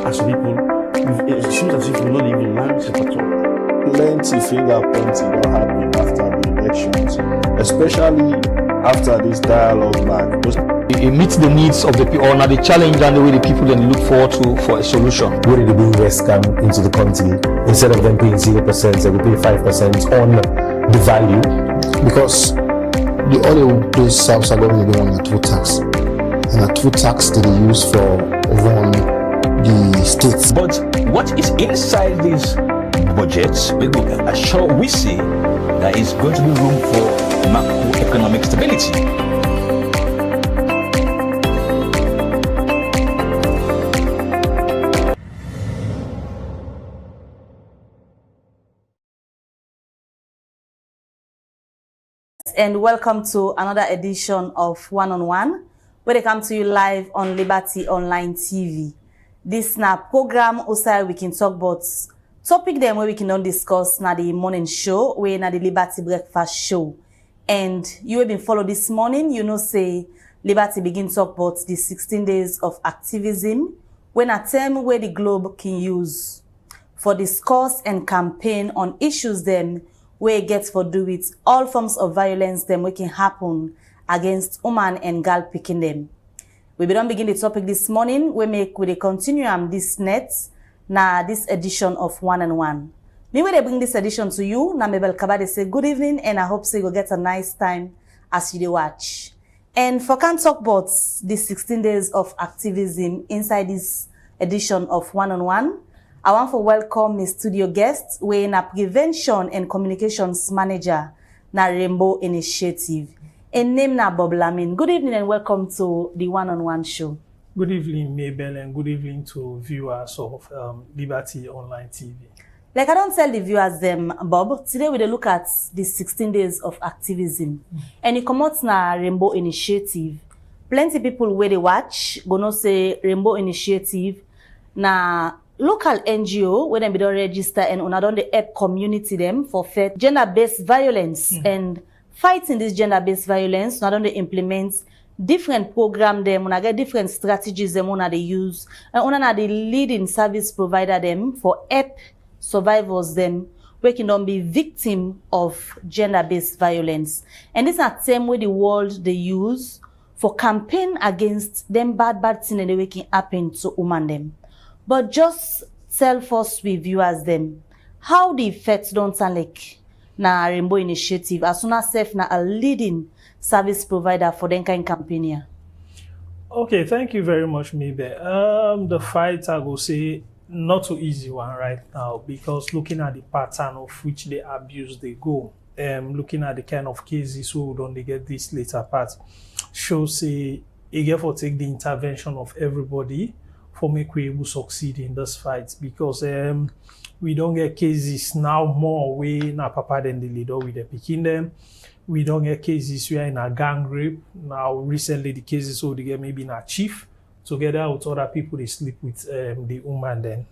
as people, it seems as if we not even landscape at all. Plenty finger pointing don't happen after the elections, especially after this dialogue back. It meets the needs of the people, or not the challenge and the way the people then look forward to for a solution. Where did the bring West come into the country? Instead of them paying 0%, they will pay 5% on the value. Because the other those South Salon they want a two tax. And a two tax that they use for run the states. But what is inside these budgets, we see there is going to be room for macroeconomic stability. And welcome to another edition of One on One, where they come to you live on Liberty Online TV. This na program also we can talk about topic them where we can discuss na the morning show, where na the Liberty Breakfast Show. And you have been followed this morning, you know say Liberty begin talk about the 16 days of activism, when a term where the globe can use for discourse and campaign on issues them where it gets for do with all forms of violence them we can happen against woman and girl picking them. We don't begin the topic this morning. We continue this net na this edition of One on One. Me when they bring this edition to you, na Mabel Kabade say good evening and I hope so you get a nice time as you watch. And for can talk about the 16 days of activism inside this edition of One on One, I want to welcome my studio guest, we na Prevention and Communications Manager na Rainbow Initiative. And name na Bob Lamin. Good evening and welcome to the One on One show. Good evening, Mabel, and good evening to viewers of Liberty Online TV. Like I don't tell the viewers them, Bob, today we look at the 16 days of activism. And it come out na Rainbow Initiative. Plenty people where they watch, gonna say Rainbow Initiative na local NGO where they don't register and una don the help community them for fight gender-based violence and fighting this gender-based violence. Una don they implement different program them, una get different strategies them una they use, and una na the leading service provider them for help survivors them where can don't be victim of gender-based violence. And this is a term where the world they use for campaign against them bad thing and they can happen to woman them. But just tell us with viewers them how the effects don't sound like na Rainbow Initiative as soon as self na a leading service provider for them kind campaign. Okay, thank you very much, Mabel. The fight I will say not too easy one right now, because looking at the pattern of which the abuse they go, looking at the kind of cases we don't get this later part, shows say you for take the intervention of everybody for make we able succeed in this fight, because we don't get cases now more way na papa than the leader with the picking them. We don't get cases where in a gang rape. Now recently the cases so they get maybe in a chief together with other people they sleep with the woman then.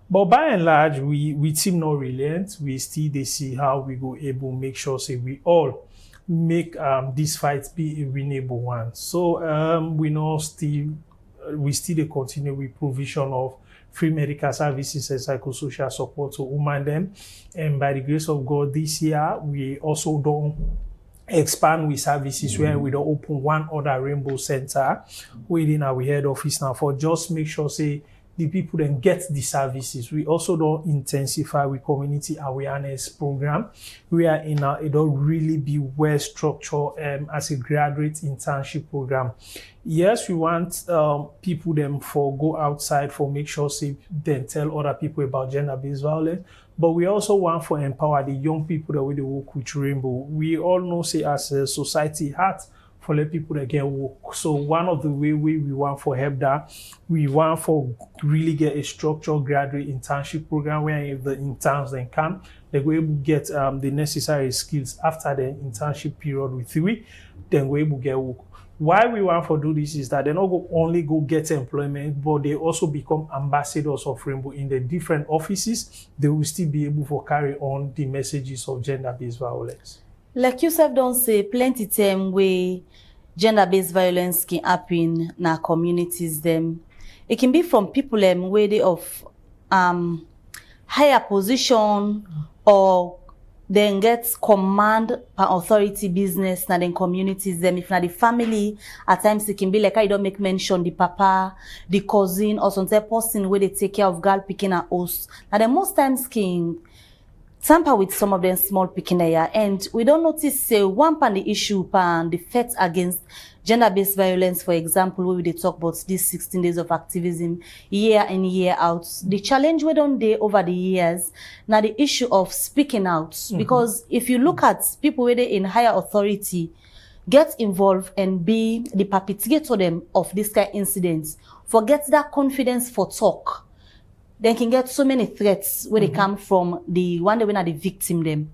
But by and large we seem not relent. We still they see how we go able make sure say we all make this fight be a winnable one. So we still continue with provision of free medical services and psychosocial support to women them. And by the grace of God, this year, we also don't expand with services where we don't open one other Rainbow Center within our head office now for just make sure, say, the people then get the services. We also don't intensify with community awareness program. We are in it don't really be well structured as a graduate internship program. Yes, we want people them for go outside for make sure say then tell other people about gender-based violence. But we also want for empower the young people that we work with Rainbow. We all know say as a society heart for let people that get work. So one of the way we want for help that we want for really get a structured graduate internship program where if the interns then come, they go able to get the necessary skills after the internship period with we, then we able to get work. Why we want to do this is that they not only go get employment, but they also become ambassadors of Rainbow in the different offices. They will still be able to carry on the messages of gender-based violence. Like yourself don't say plenty time where gender-based violence can happen in our communities them. it can be from people where they of higher position or then get command per authority business na then communities them. If na the family, at times it can be like I don't make mention the papa, the cousin, or some type person where they take care of girl picking a house. Now then most times can tamper with some of them small picking area, and we don't notice say one pan the issue pan the fight against gender-based violence, for example, where we talk about these 16 days of activism year in year out. The challenge we don't day over the years now the issue of speaking out, because if you look at people where they in higher authority get involved and be the perpetrator them of this kind of incidents, forget that confidence for talk. They can get so many threats where they come from the one they when the victim them.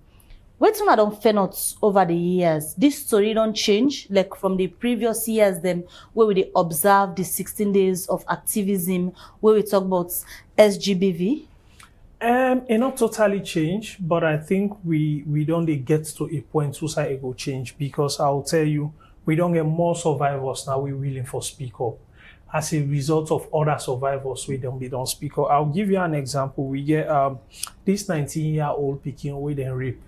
Wait till I don't find out over the years. This story don't change like from the previous years them where we observe the 16 days of activism where we talk about Sgvb. It not totally change, but I think we don't get to a point where it will change, because I'll tell you, we don't get more survivors now we willing for speak up as a result of other survivors we don't speak up. I'll give you an example. We get this 19-year-old Peking with then rape.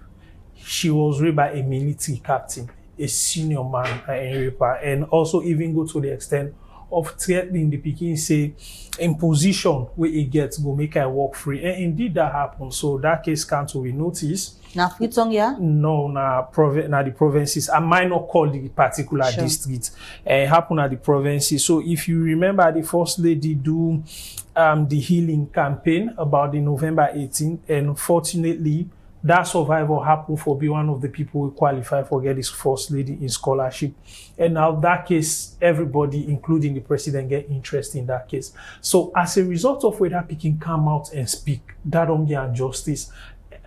She was raped by a military captain, a senior man, and rape her, and also even go to the extent of threatening the Peking, say, in position where it gets go make her walk free. And indeed that happened. So that case can't we notice. Now Freetown, yeah? No, na the provinces. I might not call the particular district. It happened at the provinces. So if you remember, the First Lady do the healing campaign about the November 18th, and fortunately, that survivor happened for be one of the people who qualify for get his First Lady in scholarship. And now that case, everybody, including the president, get interest in that case. So as a result of whether Peking come out and speak, that don't get injustice.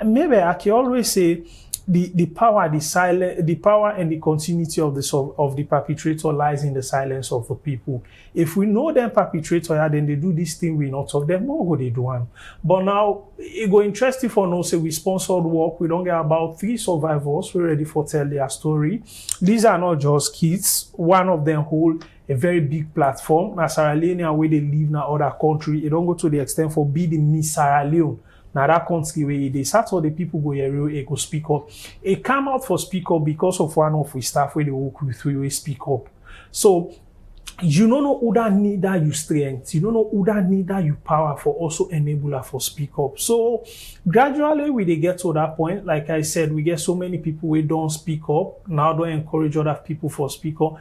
Maybe I can always say the power and the continuity of the perpetrator lies in the silence of the people. If we know them perpetrator, then they do this thing, we not talk them, more go they do them. But now it go interesting for no say we sponsored work. We don't get about 3 survivors. We're ready for tell their story. These are not just kids. One of them hold a very big platform. Now Sierra Leone, where they live in other country, it don't go to the extent for be the Miss Sierra Leone. Now that country where they start all the people go here, go speak up. It come out for speak up because of one of we staff where they work with we speak up. So you don't know who that need that you strength. You don't know who that need that you power for also enable her for speak up. So gradually we they get to that point. Like I said, we get so many people who don't speak up. Now don't encourage other people for speak up,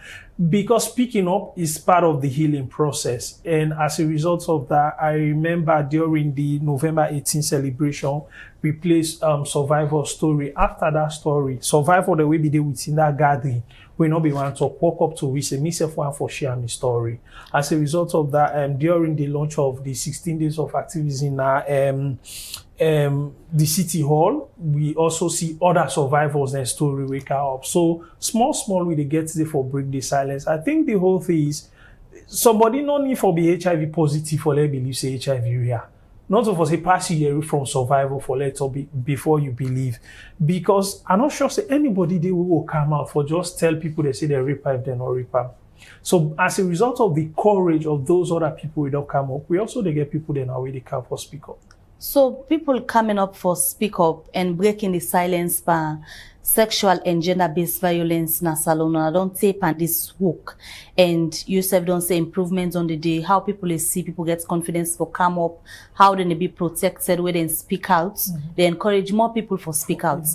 because speaking up is part of the healing process. And as a result of that, I remember during the November 18th celebration, we placed survivor story. After that story, survivor the way be there within that gathering, we not be want to walk up to we say myself one for share my story. As a result of that, during the launch of the 16 days of activism the city hall, we also see other survivors and story wake up. So small we they get there for break the silence. I think the whole thing is somebody no need for be HIV positive for let believe say HIV real. Not of us a pass you from survival for let be before you believe, because I'm not sure say anybody they will come out for just tell people they say they rape if they're not rape. So as a result of the courage of those other people who don't come up, we also they get people that now they come for speak up. So people coming up for speak up and breaking the silence by sexual and gender-based violence na salon don't tape and this work. And you said don't say improvements on the day, how people see people get confidence for come up, how they be protected when they speak out. They encourage more people for speak out.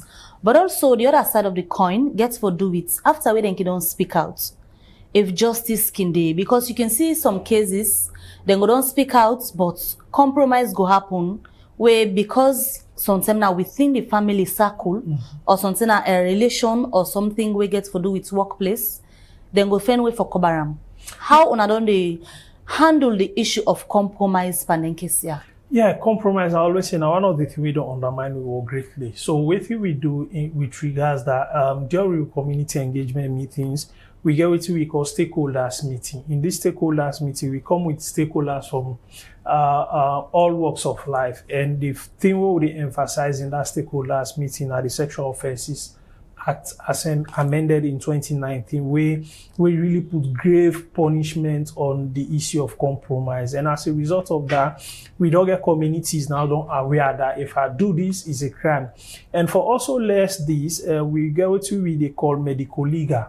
But also the other side of the coin gets for do it after we don't speak out. If justice can day, because you can see some cases, then go don't speak out, but compromise go happen where because sometimes now within the family circle or something a relation or something we get for do with workplace, then go find way for kobaram. How on don't they handle the issue of compromise panenkesia? Yeah, compromise. I always say now one of the things we don't undermine we work greatly. So what we do with regards that during community engagement meetings, we get what we call stakeholders meeting. In this stakeholders meeting, we come with stakeholders from all walks of life. And the thing we will emphasize in that stakeholders meeting are the sexual offenses Act as amended in 2019, where we really put grave punishment on the issue of compromise. And as a result of that, we don't get communities now don't aware that if I do this, is a crime. And for also less this, we go to what they call medical legal.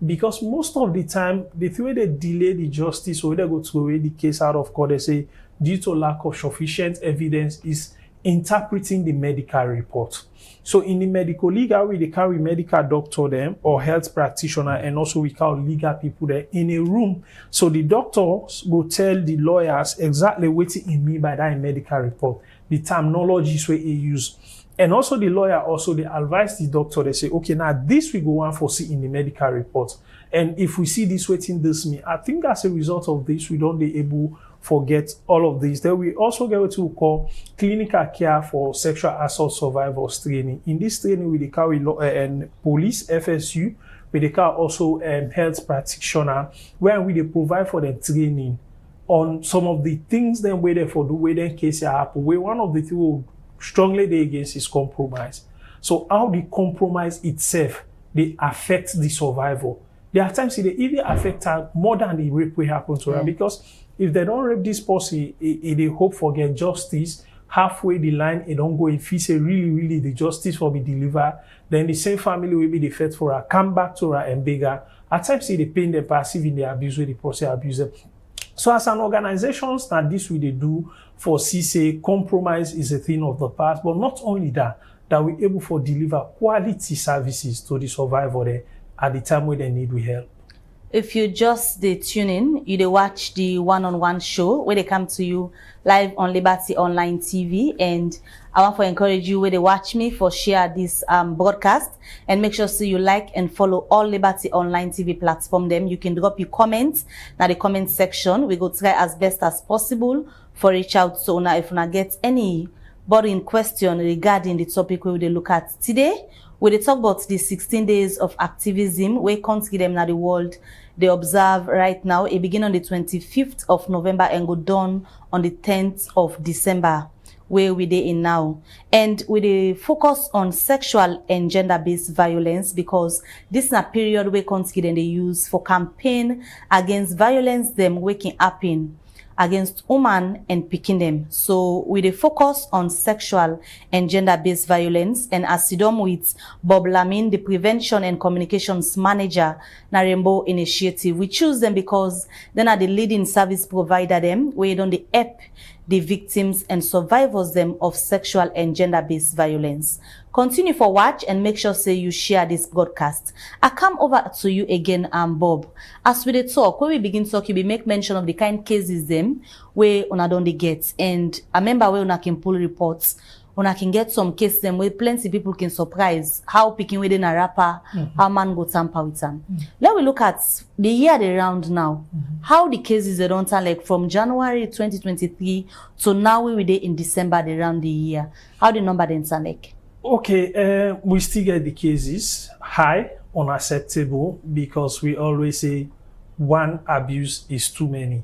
Because most of the time, the way they delay the justice or they go to away the case out of court, they say, due to lack of sufficient evidence, is interpreting the medical report. So in the medical legal, we carry medical doctor them or health practitioner, and also we call legal people there in a room. So the doctors will tell the lawyers exactly what he mean by that in medical report, the terminologies where he use. And also the lawyer also, they advise the doctor, they say, okay, now this we go on for see in the medical report. And if we see this waiting this me, I think as a result of this, we don't be able forget all of this. Then we also get what we call clinical care for sexual assault survivors training. In this training, we carry and police, FSU, we carry also health practitioner, where we provide for them training on some of the things then where they for the way then case happen. Where one of the things we strongly they against is compromise. So how the compromise itself they affect the survivor. There are times they even affect her more than the rape will happen to her, because if they don't rape this person, they hope for get justice. Halfway the line, it don't go. If he say really the justice will be delivered, then the same family will be the fed for her, come back to her and beg her. At times they pain them passive in the abuse where the process abuse them. So as an organization, that this we they do for CSA, compromise is a thing of the past. But not only that we're able to deliver quality services to the survivor there at the time when they need we help. If you just tune in, you they watch the one-on-one show where they come to you live on Liberty Online TV, and I want to encourage you where they watch me for share this broadcast, and make sure so you like and follow all Liberty Online TV platform. Them you can drop your comments now the comment section. We go try as best as possible for reach out so now if you get any boring question regarding the topic we will look at today. We talk about the 16 days of activism where country them now the world they observe right now. It begin on the 25th of November and go down on the 10th of December, where we dey in now. And we dey focus on sexual and gender-based violence, because this is a period where country them they use for campaign against violence them waking happen against women and picking them. So we dey focus on sexual and gender-based violence, and as sidom with Bob Lamin, the Prevention and Communications Manager na Rainbow Initiative. We choose them because they are the leading service provider them, where don't they help the victims and survivors them of sexual and gender-based violence. Continue for watch and make sure say you share this broadcast. I come over to you again, Bob. As we dey talk, when we begin talk, we make mention of the kind cases them where una don't they get. And I remember where una can pull reports, una can get some cases them where plenty people can surprise how picking within a rapper, how man go tamper with them. Let we look at the year they round now. How the cases they don't turn like from January 2023 to now we dey in December they round the year. How the number then turn like? Okay, we still get the cases high, unacceptable, because we always say one abuse is too many.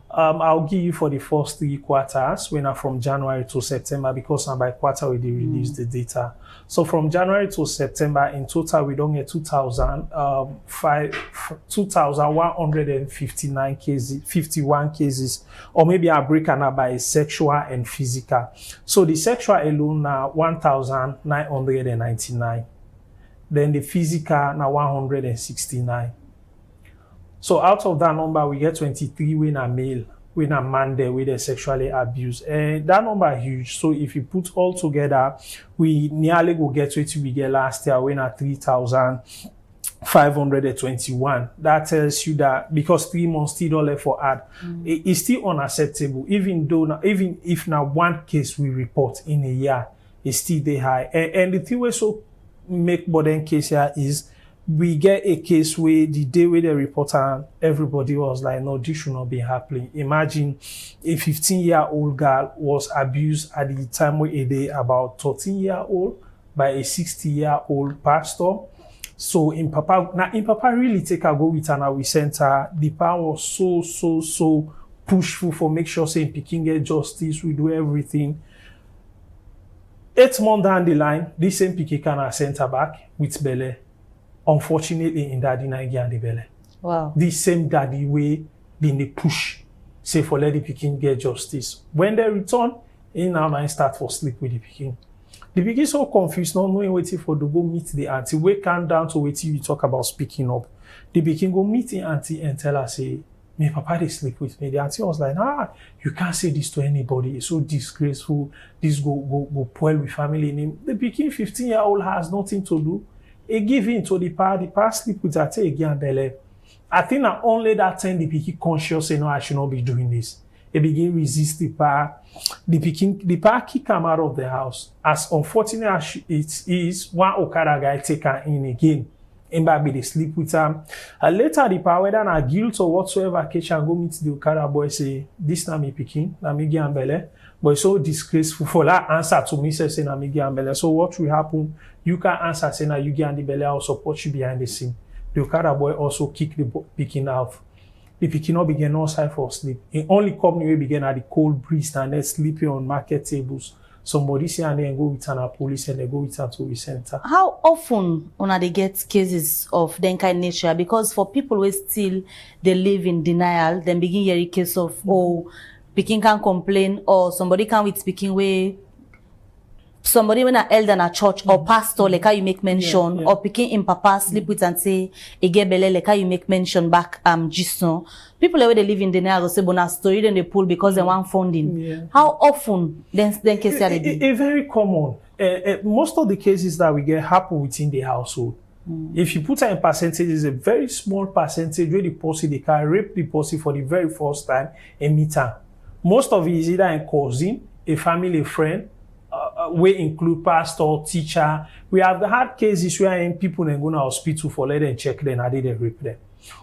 I'll give you for the first 3 quarters, when are from January to September, because by quarter we release the data. So from January to September, in total, we don't get 2,159 cases, 51 cases, or maybe I break another by sexual and physical. So the sexual alone now 1,999. Then the physical now 169. So out of that number, we get 23 when a male, when a man there with a sexually abused. And that number is huge. So if you put all together, we nearly go get what we get last year when at 3,521. That tells you that because 3 months still don't left for add, it's still unacceptable. Even if now one case we report in a year, it's still they high. And the thing we so make modern case here is, we get a case where the day where the reporter, everybody was like, no, this should not be happening. Imagine a 15-year-old girl was abused at the time where they about 13-year-old by a 60-year-old pastor. So in Papa really take a go with her and we sent her. The power was so pushful for make sure saying Peking get justice, we do everything. 8 months down the line, this same pikin can sent her back with belle. Unfortunately, in daddy Nigeria and the belle. Wow. This same daddy way been the push, say for let the pikin get justice. When they return, he now might start for sleep with the pikin. The pikin so confused, not knowing waiting for to go meet the auntie. We calm down to wait till you talk about speaking up. The pikin go meet the auntie and tell her, say, my papa they sleep with me. The auntie was like, you can't say this to anybody. It's so disgraceful. This go spoil with family name. The pikin 15-year-old has nothing to do. He give in to the pa sleep with her again belle. I think that only that time the pikin conscious say no, I should not be doing this. He begin resist the pa. The pa kick him out of the house. As unfortunate as it is, one Okada guy take her in again. And baby they sleep with him. And later the pa whether na guilt or whatsoever catch and go meet the Okada boy say, this na me pikin, na me give am belle. But it's so disgraceful for that answer to me say na me give am belle. So what will happen? You can answer say na you give am the belle, I'll support you behind the scene. The Okada boy also kick the pikin out. The pikin not begin outside for sleep. It only company we begin at the cold breeze and then sleeping on market tables. Somebody say and then go with an police and they go with her to the center. How often una they get cases of that kind nature? Because for people who still they live in denial, then begin hearing case of pikin can complain or somebody can with speaking way. Somebody when an elder in a church or pastor, like how you make mention, or picking in papa sleep with and say, "Ege belle," like how you make mention back, Jison. People where they live in denial will say, "Bona story then they pull because they want funding." Yeah. How often then case are they? Very common. Most of the cases that we get happen within the household. If you put her in percentages, a very small percentage where the person they can rape the person for the very first time and meet her. Most of it is either a cousin, a family friend. We include pastor, teacher. We have had cases where people then go to hospital for let them check them and they rape them.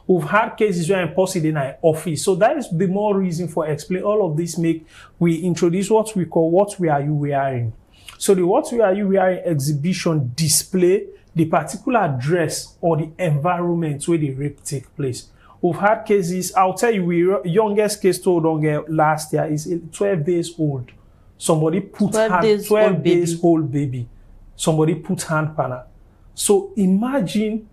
We've had cases where possibly in an office. So that is the more reason for explain all of this make we introduce what we call what we are you wearing. So the what we are you wearing exhibition display the particular dress or the environment where the rape take place. We've had cases, I'll tell you, we youngest case told on last year is 12 days old. Somebody put 12 days old baby. Somebody put hand panel. So imagine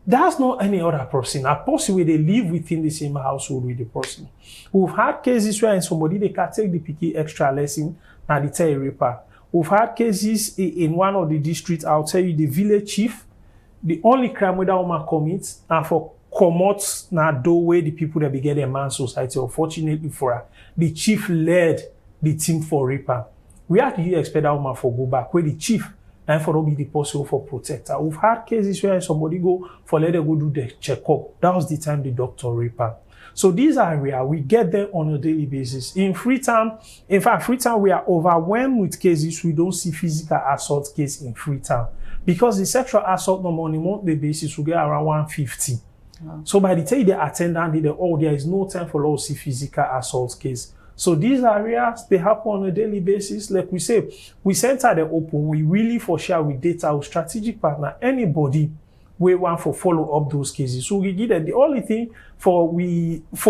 that's not any other person. A person where they live within the same household with the person. We've had cases where somebody they can take the picky extra lesson and they tell a raper. We've had cases in one of the districts, I'll tell you, the village chief, the only crime where that woman commits and for commot na doorway the people that begin a man society. Unfortunately for her, the chief led the team for raper. We had to expect that woman for go back where the chief and for be the person for protector. We've had cases where somebody go for let them go do the checkup. That was the time the doctor raper. So these are rare. We get them on a daily basis. In Freetown, we are overwhelmed with cases. We don't see physical assault case in Freetown because the sexual assault on a monthly basis will get around 150. Wow. So by the time they attend and there is no time for us to see physical assault case. So these areas, they happen on a daily basis. Like we say, we center the open. We really for sure we data our strategic partner, anybody we want for follow up those cases. So we give them the only thing for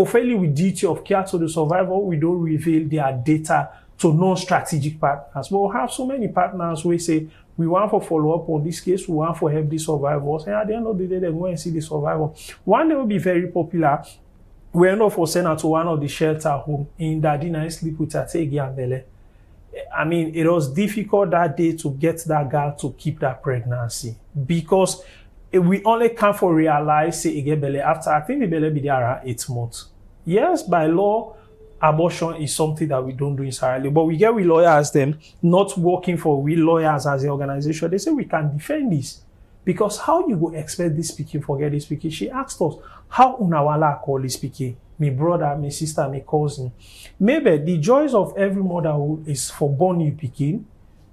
failing with duty of care to the survivor, we don't reveal their data to non-strategic partners. But we have so many partners we say we want for follow up on this case, we want for help the survivors, and at the end of the day, they go and see the survivor. One day will be very popular. We end up for send her to one of the shelter home in Dadina sleep with her and Bele. I mean, it was difficult that day to get that girl to keep that pregnancy because we only come for realize say again Bele after I think the Bele be there around 8 months. Yes, by law, abortion is something that we don't do in Sierra Leone, but we get with lawyers them not working for we lawyers as an organization. They say we can defend this. Because how you go expect this speaking, forget this speaking? She asked us, how unawala call this speaking? My brother, my sister, my cousin. Maybe the joys of every motherhood is for born you picking,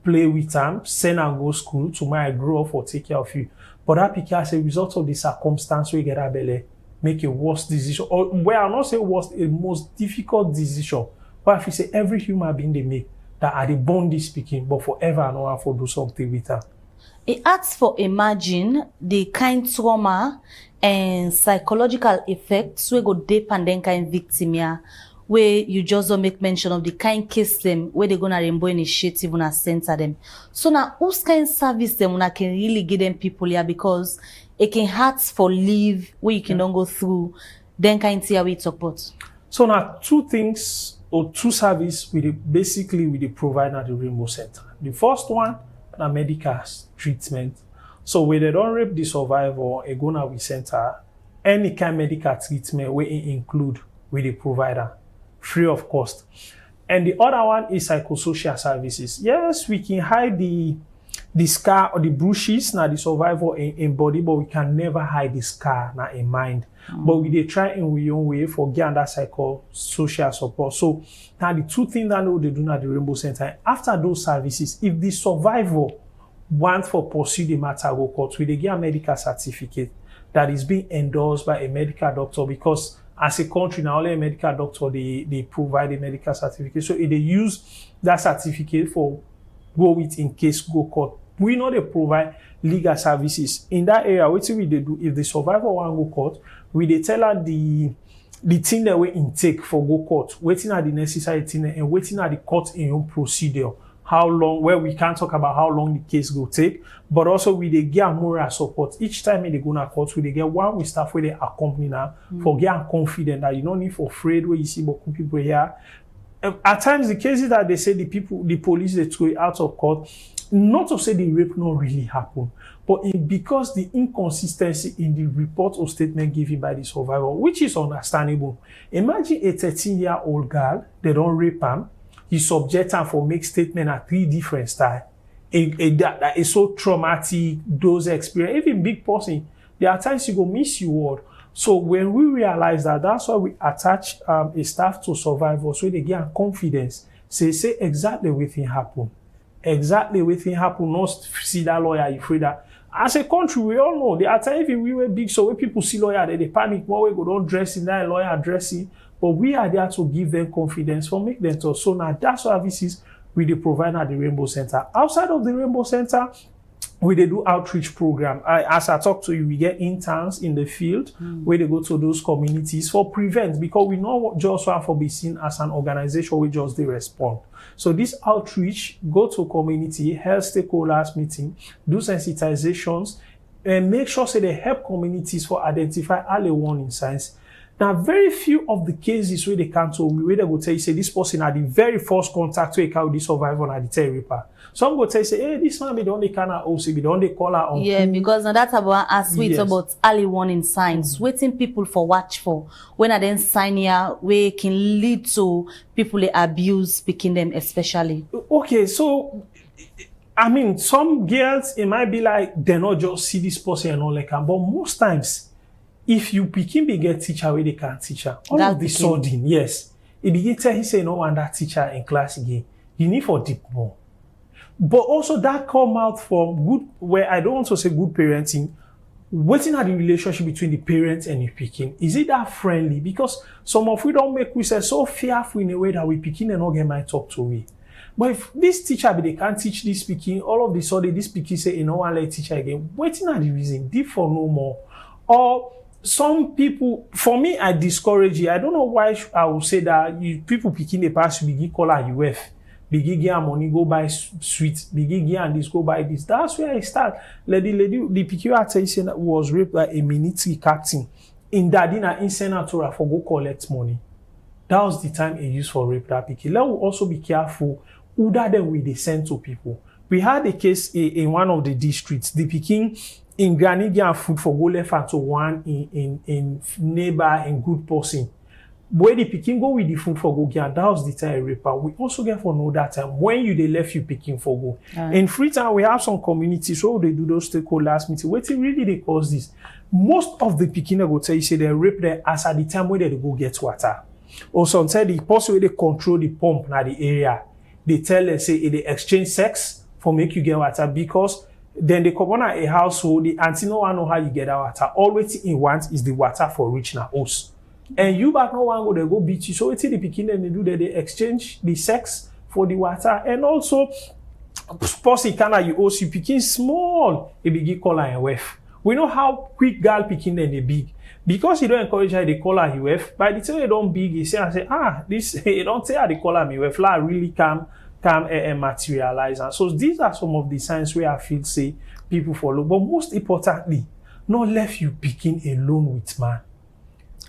play with them, send and go school, tomorrow grow up or take care of you. But that picking as a result of the circumstance we get a belly, make a worse decision. Or well, I'll not say worst, a most difficult decision. But if you say every human being they make that are the born this speaking, but forever and ever for do something with her. It asks for imagine the kind trauma and psychological effects we go deep and then kind victim here where you just don't make mention of the kind case them where they're gonna rainbow initiative when I center them. So now whose kind service them when I can really give them people here, because it can hard for leave where you can don't go through, then kind see how we talk about. So now two things or two service with the provide at the Rainbow Center. The first one, na medical treatment. So when they don't rape the survivor, a gonna we center any kind of medical treatment where it include with the provider, free of cost. And the other one is psychosocial services. Yes, we can hide the scar or the bruises now the survivor in body, but we can never hide the scar now in mind. But we they try in we own way for get that psychosocial support. So now the two things that they do at the Rainbow Center, after those services, if the survivor want for pursue the matter go court, we they get a medical certificate that is being endorsed by a medical doctor, because as a country now only a medical doctor they provide a medical certificate. So if they use that certificate for go with in case go court. We know they provide legal services in that area. What we they do if the survivor want go court, we they tell her the thing that we intake for go court, waiting at the necessary thing and waiting at the court in own procedure. How long, where we can't talk about how long the case go take, but also we they get moral support. Each time they go to court, we they get one with staff where they accompany now for get confident that you don't need for afraid where you see but people here. At times the cases that they say the police they throw it out of court, not to say the rape not really happen, but because the inconsistency in the report or statement given by the survivor, which is understandable. Imagine a 13-year-old girl, they don't rape him, he subject her for make statement at 3 different styles. That is so traumatic, those experience, even big person, there are times you go miss your word. So when we realize that, that's why we attach a staff to survivors so they get confidence. Say exactly what thing happen. Exactly what thing happen. Not see that lawyer, you afraid that. As a country, we all know there are times if we were big, so when people see lawyer, they panic more. We go don't dress in that lawyer dressing, but we are there to give them confidence, for make them to. So now that's services we they provide at the Rainbow Center. Outside of the Rainbow Center, we they do outreach program. As I talk to you, we get interns in the field where they go to those communities for prevent, because we know what just want for be seen as an organization we just they respond. So this outreach go to community, health stakeholders meeting, do sensitizations, and make sure so they help communities for identify early warning signs. Now, very few of the cases where they come to me, where they will tell you, say, this person had the very first contact to a this survivor and the tell raper. Some go tell you, say, hey, this man, be the only kind of OC, be the only caller on. Yeah, because now that's about us, it's about early warning signs, waiting people for watch for. When I then sign here, where can lead to people they abuse, picking them especially. Okay, so, I mean, some girls, it might be like, they not just see this person and all like that, but most times, if you begin to get teacher where they can't teach her, all of the sudden, yes, it begin tell he say no one that teacher in class again. You need for deep more. But also that come out from good, where I don't want to say good parenting, waiting at the relationship between the parents and the picking. Is it that friendly? Because some of we don't make we say so fearful in a way that we picking and not get my talk to we. But if this teacher they can't teach this speaking, all of the sudden this speaking say you know one let teacher again, waiting at the reason, deep for no more. Or some people, for me, I discourage you. I don't know why I will say that people picking the past begin call her UF, begin get money, go buy sweet, begin get and this, go buy this. That's where I start. The PQ that was raped by a military captain in Dadina in Senatora for go collect money. That was the time he used for rape that PQ. Let us also be careful who that then we they send to people. We had a case in one of the districts. The Peking in Granadian food for go left and to one in neighbor in good person. Where the picking go with the food for go get, that was the time raper. We also get for know that time when you they left you picking for go. In Freetown, we have some communities so they do those stakeholders meeting. Waiting really they cause this. Most of the picking they go tell you say they rape there as at the time where they go get water. Or sometimes the person where they control the pump na the area. They tell them say they exchange sex for make you get water, because then they come on a household, the auntie no one know how you get that water. All waiting in want is the water for rich na house. And you back no one go they go beat you. So waiting the picking then they do that, they exchange the sex for the water. And also person can you also picking small, it begin color and wef. We know how quick girl picking then they big. Because you don't encourage her, they call her UF. By the time you don't big, you say, this, you don't tell her they call her UF, like really come materialize. And so these are some of the signs where I feel say people follow. But most importantly, not left you picking alone with man.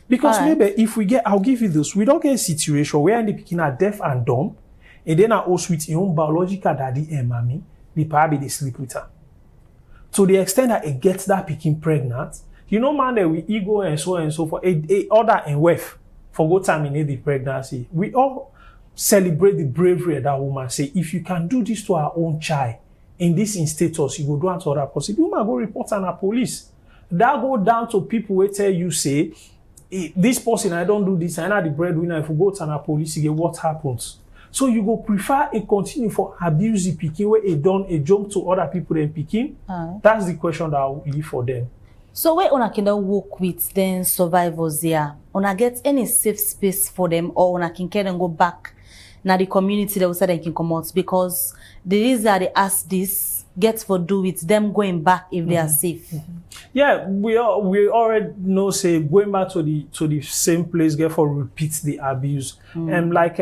Because maybe if we get, I'll give you this, we don't get a situation where the picking are deaf and dumb, and then are also with your own biological daddy and mommy, they sleep with her. To the extent that it gets that picking pregnant, you know, man, that we ego and so forth, a order and wife for go terminate the pregnancy. We all celebrate the bravery of that woman. Say, if you can do this to our own child in this status, you go do it to other person. The woman go report on the police. That go down to people who tell you, say, this person, I don't do this, I'm not the breadwinner. If you go to the police, you get what happens. So you go prefer a continue for abuse the picking where a jump to other people than picking. That's the question that I will leave for them. So where una can work with then survivors here? Una get any safe space for them, or una can carry and go back now the community that say they can come out, because the reason that they ask this gets for do with them going back if they are safe. Yeah, we already know, say, going back to the same place get for repeat the abuse. And like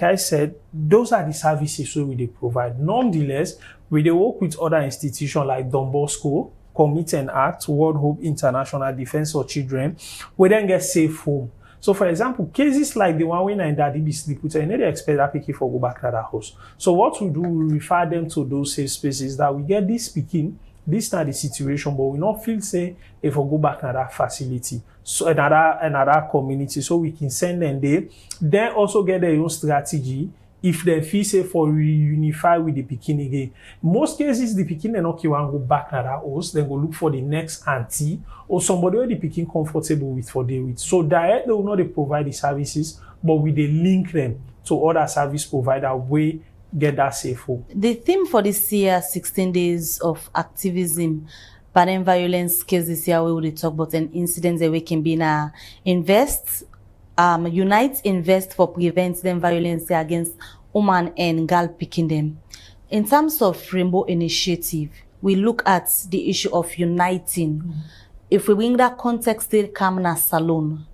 I said, those are the services we they provide. Nonetheless, we they work with other institutions like Don Bosco, Commit and Act, World Hope International, Defense for Children, we then get safe home. So, for example, cases like the one when and daddy be sleep with, and they expect that picky for go back to that house. So, what we do, we refer them to those safe spaces that we get this speaking. This is not the situation, but we not feel say if we go back to that facility, so another community, so we can send them there. Then also get their own strategy. If they feel say for reunify with the Pekin again. Most cases, the Pekin and okay want go back to that house, then go look for the next auntie or somebody where the Pekin comfortable with for day with. So direct they will not they provide the services, but we they link them to other service provider way get that safe home. The theme for this year, 16 days of activism, parent violence case this year, we will talk about an incident that we can be na unite, invest for preventing violence against women and girl picking them. In terms of Rainbow Initiative, we look at the issue of uniting. If we bring that context still come na salon,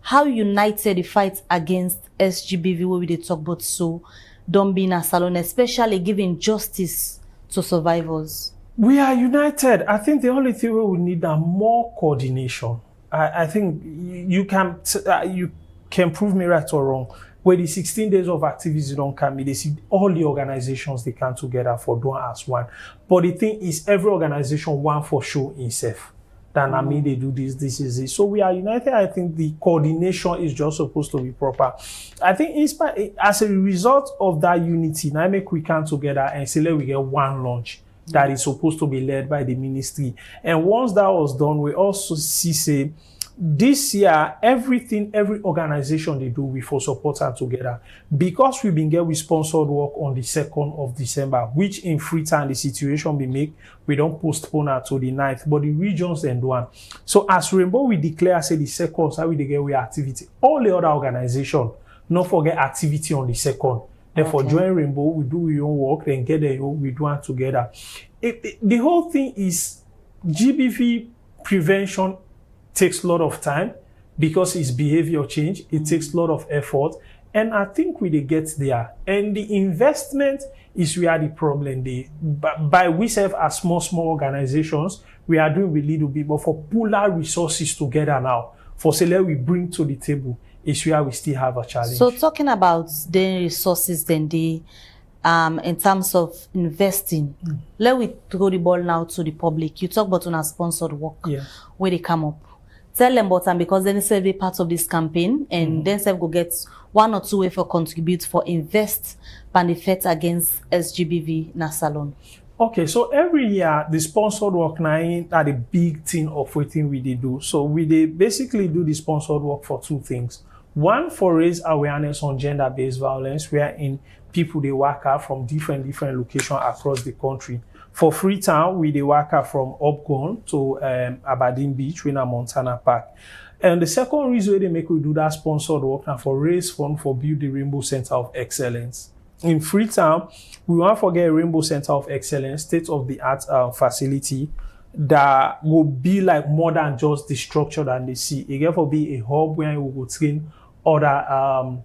how united the fight against Sgvb where we talk about so don't be in a salon, especially giving justice to survivors? We are united. I think the only thing we will need are more coordination. I think you can prove me right or wrong. Where the 16 days of activism don't come, they see all the organizations they come together for doing as one. But the thing is, every organization want for show itself. Then I mean they do this is it. So we are united. I think the coordination is just supposed to be proper. I think as a result of that unity, now make we come together and say let we get one launch that is supposed to be led by the ministry. And once that was done, we also see say this year, every organization they do, we for support them together. Because we've been get with sponsored work on the 2nd of December, which in Freetown, the situation we make, we don't postpone it to the 9th, but the regions then do one. So as Rainbow, we declare, say the 2nd, so we get with activity. All the other organizations, not forget activity on the 2nd. Therefore, join Rainbow, we do your own work, then get there, we do it together. The whole thing is GBV prevention takes a lot of time because it's behavior change. It takes a lot of effort. And I think we get there. And the investment is where the problem they by we serve as small organizations, we are doing a little bit, but for pull our resources together now, for say we bring to the table, is where we still have a challenge. So talking about the resources then the in terms of investing, let we throw the ball now to the public. You talk about on a sponsored work where they come up. Tell them about them because then they be part of this campaign and then they go get 1 or 2 way for contribute for invest and the fight against Sgvb na salon. Okay, so every year the sponsored work now are the big thing of what we do. So we basically do the sponsored work for 2 things. One, for raise awareness on gender-based violence, wherein people they work out from different locations across the country. For Freetown, we work out from Upgon to Aberdeen Beach, in a Montana Park. And the second reason they make we do that sponsored work and for raise fund for build the Rainbow Center of Excellence. In Freetown, we want to forget Rainbow Center of Excellence, state-of-the-art facility that will be like more than just the structure that they see. It therefore be a hub where we will train other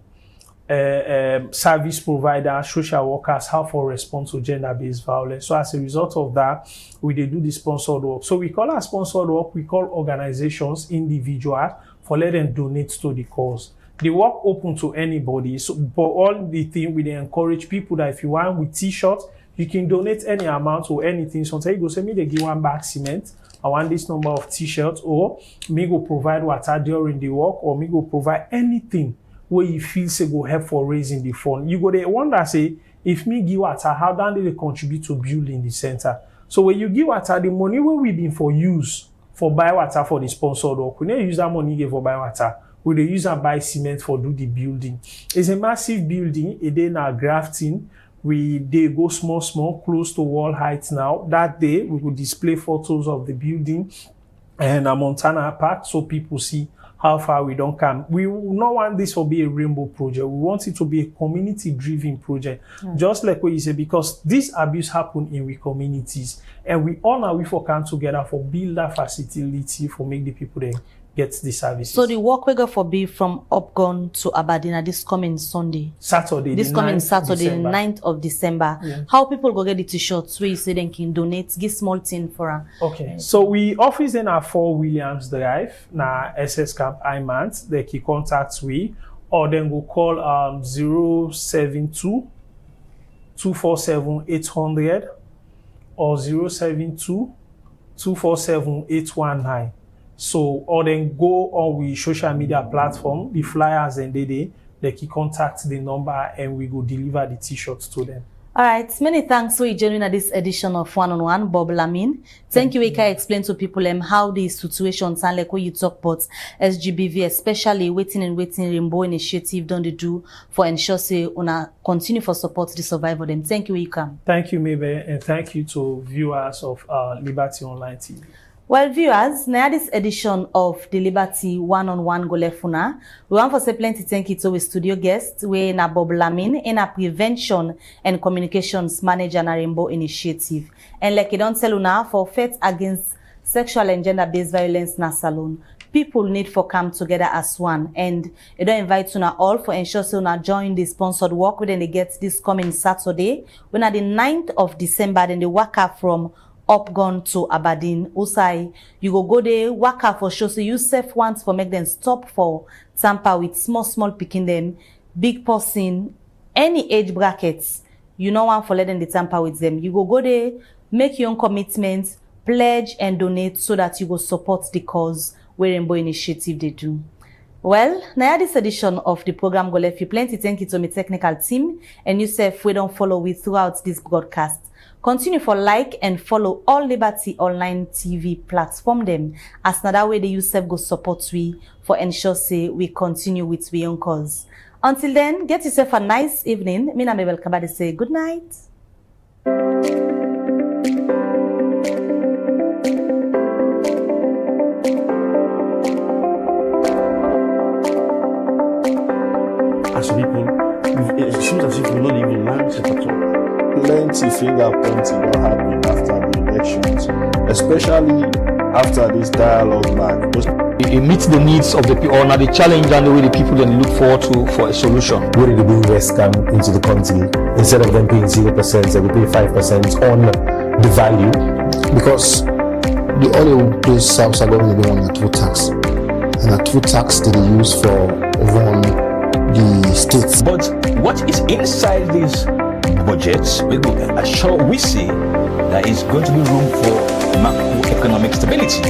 service providers, social workers, how to respond to gender-based violence. So as a result of that, we do the sponsored work. So we call our sponsored work, we call organizations, individuals, for let them donate to the cause. The work open to anybody. So, but all the thing we encourage people that if you want with t-shirts, you can donate any amount or anything. Sometimes you go say me they give one bag cement. I want this number of t-shirts, or me go provide water during the work, or me go provide anything where you feel say go help for raising the fund. You go there wonder say if me give water, how do they contribute to building the center? So when you give water, the money where we been for use for buy water for the sponsored work, we never use that money give for buy water. We dey use and buy cement for do the building. It's a massive building. It dey now grafting. They go small, close to wall height now. That day, we will display photos of the building and a Montana Park so people see how far we don't come. We will not want this to be a rainbow project. We want it to be a community-driven project. Just like what you say, because this abuse happen in we communities. And we all now we for come together for build that facility for make the people there get the services. So the work we go for be from Upgun to Aberdeen this coming Sunday. Saturday. This coming Saturday, the 9th of December. Yeah. How people go get the t-shirts where you say they can donate, give small thing for them. Okay. So we office in our 4 Williams Drive, na SS Camp IMANT, they can contact we, or then go call 072 247 800 or 072 247 819. So, or then go on with social media platform, the flyers and they can contact the number and we go deliver the t-shirts to them. All right, many thanks for joining at this edition of One-on-One, Bob Lamin. Thank you, Eka, explain to people how the situations and like when you talk about Sgvb, especially waiting Rainbow Initiative don't they do for ensure say una continue for support the survival them. Thank you, Eka. Thank you, Maybe, and thank you to viewers of Liberty Online TV. Well, viewers, now this edition of the Liberty One-on-One Golefuna, we want to say plenty thank you to our studio guest, we na Bob Lamin, in a prevention and communications manager na Rainbow Initiative. And like you don't tell una for fight against sexual and gender-based violence na salon, people need for come together as one. And you don't invite una all for ensure so una join the sponsored work when they get this coming Saturday, when at the 9th of December, then they work up from Upgun to Aberdeen. Usai, you go there, work out for sure. So you safe once for make them stop for tamper with small picking them, big person, any age brackets. You know one for letting the tamper with them. You go there, make your own commitments, pledge and donate so that you go support the cause where Rainbow Initiative they do. Well, now this edition of the program go left you plenty. Thank you to my technical team and yourself we don't follow with throughout this broadcast. Continue for like and follow all Liberty Online TV platform them as another way they yourself go support we for ensure say we continue with we own cause. Until then, get yourself a nice evening. Me na Mabel Kabade say good night. As people, it seems as if we don't even learn it at all. Plenty finger pointing don't happen after the elections, especially after this dialogue mark. It meets the needs of the people, or now the challenge and the way the people then look forward to for a solution. Where did the bring West come into the country? Instead of them paying 0%, they will pay 5% on the value. Because the oil those South Sgvb they want a two tax, and a two tax that they use for run the states. But what is inside these budgets, we see there is going to be room for macroeconomic stability.